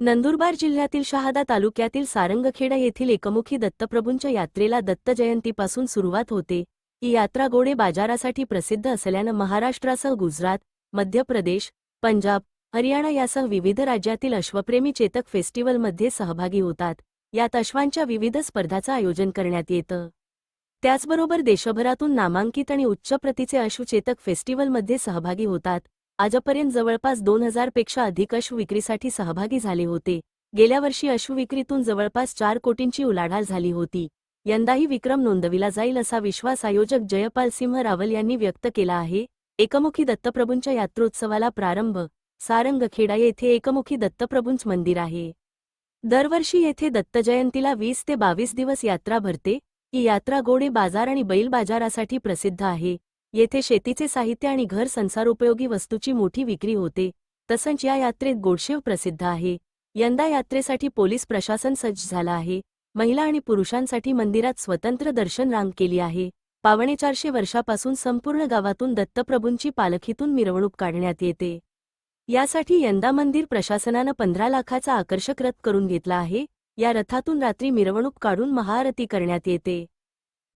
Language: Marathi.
नंदुरबार जिल्ह्यातील शहादा तालुक्यातील सारंगखेडा येथील एकमुखी दत्तप्रभूंच्या यात्रेला दत्त जयंतीपासून सुरुवात होते. ही यात्रा घोडे बाजारासाठी प्रसिद्ध असल्यानं महाराष्ट्रासह गुजरात, मध्य प्रदेश, पंजाब, हरियाणा यासह विविध राज्यातील अश्वप्रेमी चेतक फेस्टिवलमध्ये सहभागी होतात. यात अश्वांच्या विविध स्पर्धांचं आयोजन करण्यात येतं. त्याचबरोबर देशभरातून नामांकित आणि उच्च प्रतीचे अश्व चेतक फेस्टिवलमध्ये सहभागी होतात. आजपर्यंत जवळपास 2000 पेक्षा अधिक अश्व विक्रीसाठी सहभागी झाले होते. गेल्या वर्षी अश्व विक्रीतून जवळपास 4 कोटींची उलाढाल झाली होती. यंदाही विक्रम नोंदविला जाईल असा विश्वास आयोजक जयपाल सिंह रावल यांनी व्यक्त केला आहे. एकमुखी दत्तप्रभूंच्या यात्रोत्सवाला प्रारंभ. सारंगखेडा येथे एकमुखी दत्तप्रभूंचं मंदिर आहे. दरवर्षी येथे दत्तजयंतीला 20 ते 22 दिवस यात्रा भरते. ही यात्रा घोडे बाजार आणि बैल बाजारासाठी प्रसिद्ध आहे. येथे शेतीचे साहित्य आणि घर संसारोपयोगी वस्तूची मोठी विक्री होते. तसंच या यात्रेत गोडशेव प्रसिद्ध आहे. यंदा यात्रेसाठी पोलीस प्रशासन सज्ज झाला आहे. महिला आणि पुरुषांसाठी मंदिरात स्वतंत्र दर्शन रांग केली आहे. 450 वर्षापासून संपूर्ण गावातून दत्तप्रभूंची पालखीतून मिरवणूक काढण्यात येते. यासाठी यंदा मंदिर प्रशासनानं 15 लाखाचा आकर्षक रथ करून घेतला आहे. या रथातून रात्री मिरवणूक काढून महाआरती करण्यात येते.